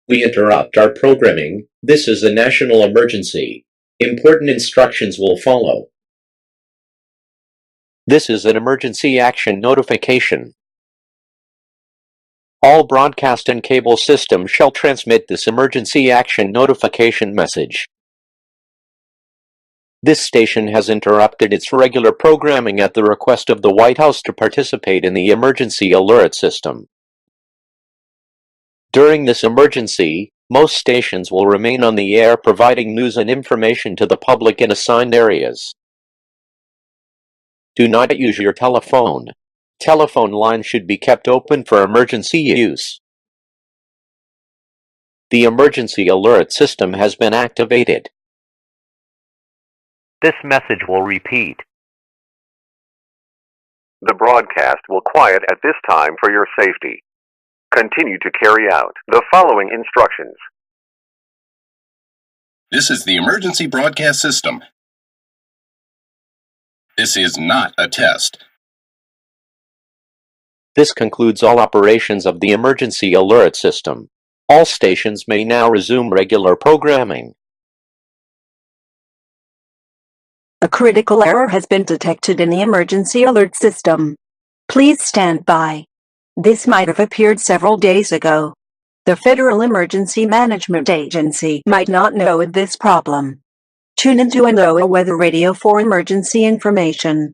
We interrupt our programming. This is a national emergency. Important instructions will follow. This is an emergency action notification. All broadcast and cable systems shall transmit this emergency action notification message. This station has interrupted its regular programming at the request of the White House to participate in the emergency alert system. During this emergency, most stations will remain on the air providing news and information to the public in assigned areas. Do not use your telephone. Telephone lines should be kept open for emergency use. The emergency alert system has been activated. This message will repeat. The broadcast will quiet at this time for your safety. Continue to carry out the following instructions. This is the emergency broadcast system. This is not a test. This concludes all operations of the emergency alert system. All stations may now resume regular programming. A critical error has been detected in the emergency alert system. Please stand by. This might have appeared several days ago. The Federal Emergency Management Agency might not know of this problem. Tune into NOAA Weather Radio for emergency information.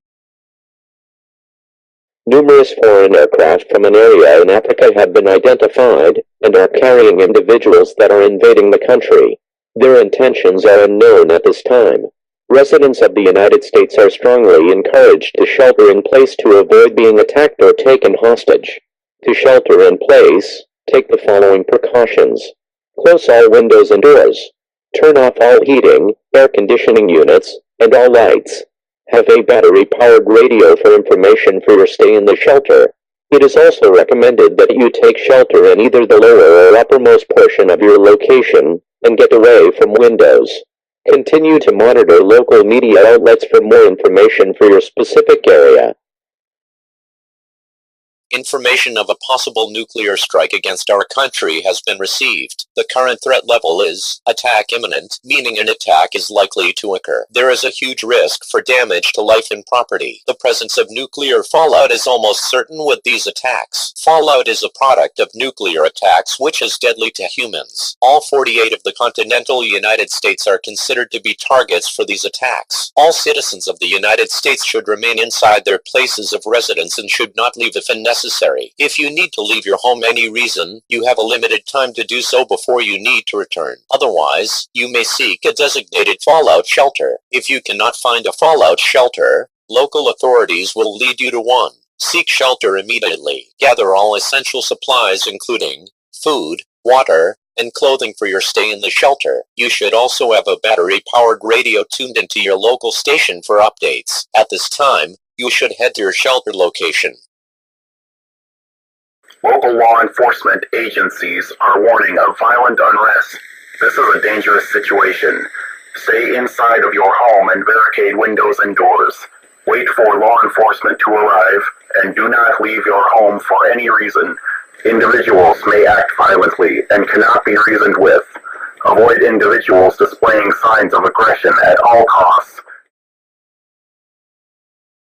Numerous foreign aircraft from an area in Africa have been identified and are carrying individuals that are invading the country. Their intentions are unknown at this time. Residents of the United States are strongly encouraged to shelter in place to avoid being attacked or taken hostage. To shelter in place, take the following precautions. Close all windows and doors. Turn off all heating, air conditioning units, and all lights. Have a battery-powered radio for information for your stay in the shelter. It is also recommended that you take shelter in either the lower or uppermost portion of your location and get away from windows. Continue to monitor local media outlets for more information for your specific area. Information of a possible nuclear strike against our country has been received. The current threat level is attack imminent, meaning an attack is likely to occur. There is a huge risk for damage to life and property. The presence of nuclear fallout is almost certain with these attacks. Fallout is a product of nuclear attacks which is deadly to humans. All 48 of the continental United States are considered to be targets for these attacks. All citizens of the United States should remain inside their places of residence and should not leave if necessary. If you need to leave your home any reason, you have a limited time to do so before you need to return. Otherwise, you may seek a designated fallout shelter. If you cannot find a fallout shelter, local authorities will lead you to one. Seek shelter immediately. Gather all essential supplies including food, water, and clothing for your stay in the shelter. You should also have a battery-powered radio tuned into your local station for updates. At this time, you should head to your shelter location. Local law enforcement agencies are warning of violent unrest. This is a dangerous situation. Stay inside of your home and barricade windows and doors. Wait for law enforcement to arrive and do not leave your home for any reason. Individuals may act violently and cannot be reasoned with. Avoid individuals displaying signs of aggression at all costs.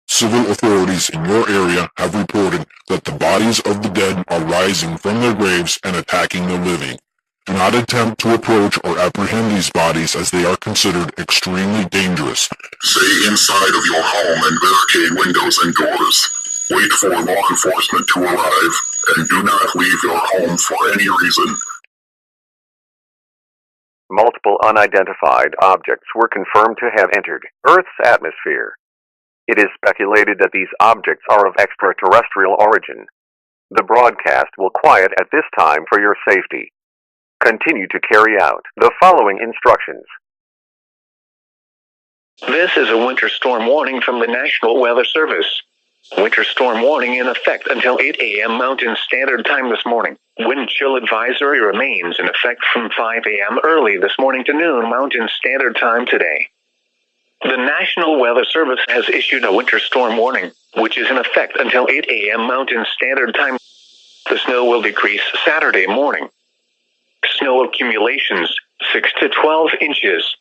Civil authorities in your area have reported that the bodies of the dead are rising from their graves and attacking the living. Do not attempt to approach or apprehend these bodies as they are considered extremely dangerous. Stay inside of your home and barricade windows and doors. Wait for law enforcement to arrive and do not leave your home for any reason. Multiple unidentified objects were confirmed to have entered Earth's atmosphere. It is speculated that these objects are of extraterrestrial origin. The broadcast will quiet at this time for your safety. Continue to carry out the following instructions. This is a winter storm warning from the National Weather Service. Winter storm warning in effect until 8 a.m. Mountain Standard Time this morning. Wind chill advisory remains in effect from 5 a.m. early this morning to noon Mountain Standard Time today. The National Weather Service has issued a winter storm warning, which is in effect until 8 a.m. Mountain Standard Time. The snow will decrease Saturday morning. Snow snow accumulations, 6 to 12 inches.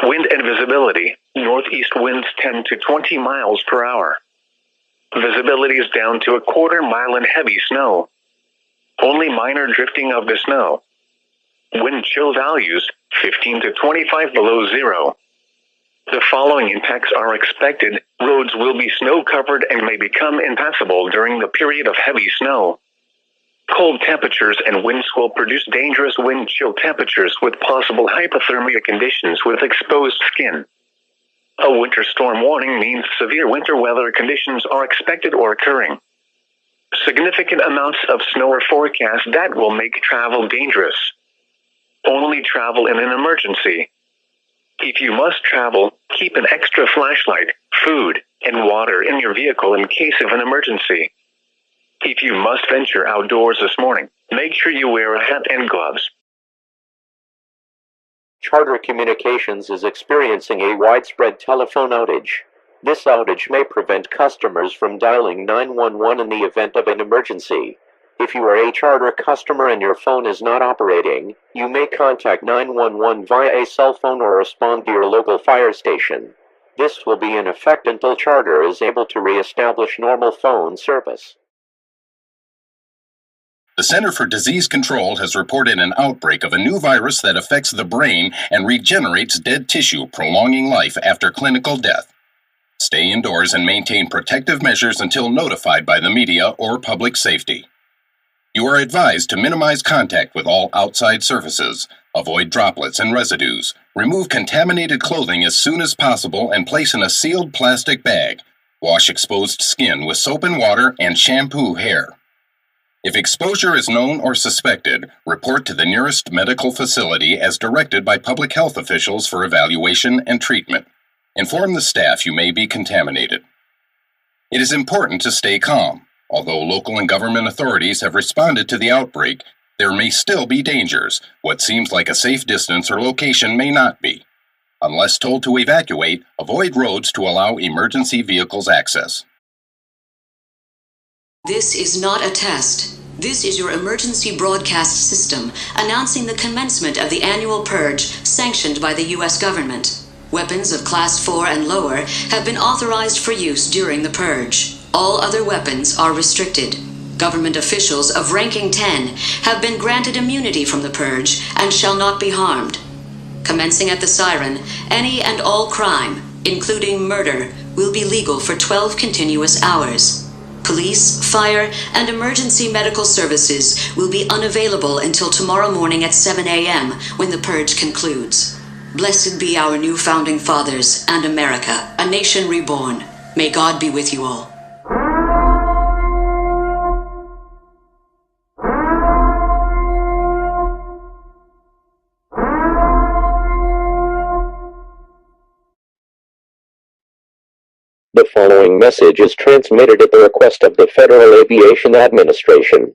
Wind and visibility, northeast winds 10 to 20 miles per hour. Visibility is down to a quarter mile in heavy snow. Only minor drifting of the snow. Wind chill values, 15 to 25 below zero. The following impacts are expected. Roads will be snow-covered and may become impassable during the period of heavy snow. Cold temperatures and winds will produce dangerous wind chill temperatures with possible hypothermia conditions with exposed skin. A winter storm warning means severe winter weather conditions are expected or occurring. Significant amounts of snow are forecast that will make travel dangerous. Only travel in an emergency. If you must travel, keep an extra flashlight, food, and water in your vehicle in case of an emergency. If you must venture outdoors this morning, make sure you wear a hat and gloves. Charter Communications is experiencing a widespread telephone outage. This outage may prevent customers from dialing 911 in the event of an emergency. If you are a Charter customer and your phone is not operating, you may contact 911 via a cell phone or respond to your local fire station. This will be in effect until Charter is able to re-establish normal phone service. The Center for Disease Control has reported an outbreak of a new virus that affects the brain and regenerates dead tissue, prolonging life after clinical death. Stay indoors and maintain protective measures until notified by the media or public safety. You are advised to minimize contact with all outside surfaces, avoid droplets and residues, remove contaminated clothing as soon as possible and place in a sealed plastic bag. Wash exposed skin with soap and water and shampoo hair. If exposure is known or suspected, report to the nearest medical facility as directed by public health officials for evaluation and treatment. Inform the staff you may be contaminated. It is important to stay calm. Although local and government authorities have responded to the outbreak, there may still be dangers. What seems like a safe distance or location may not be. Unless told to evacuate, avoid roads to allow emergency vehicles access. This is not a test. This is your emergency broadcast system announcing the commencement of the annual Purge sanctioned by the U.S. government. Weapons of Class 4 and lower have been authorized for use during the Purge. All other weapons are restricted. Government officials of ranking 10 have been granted immunity from the Purge and shall not be harmed. Commencing at the siren, any and all crime, including murder, will be legal for 12 continuous hours. Police, fire, and emergency medical services will be unavailable until tomorrow morning at 7 a.m. when the Purge concludes. Blessed be our new founding fathers and America, a nation reborn. May God be with you all. The following message is transmitted at the request of the Federal Aviation Administration.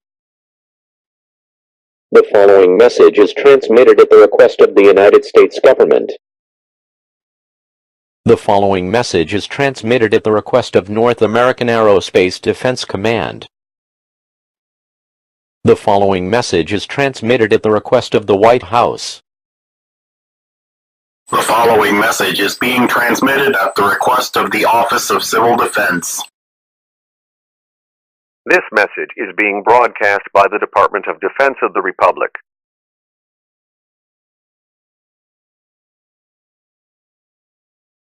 The following message is transmitted at the request of the United States government. The following message is transmitted at the request of North American Aerospace Defense Command. The following message is transmitted at the request of the White House. The following message is being transmitted at the request of the Office of Civil Defense. This message is being broadcast by the Department of Defense of the Republic.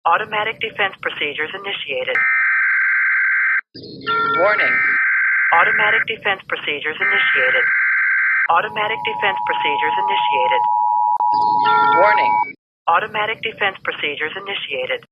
Automatic defense procedures initiated. Warning. Automatic defense procedures initiated. Automatic defense procedures initiated. Warning. Automatic defense procedures initiated.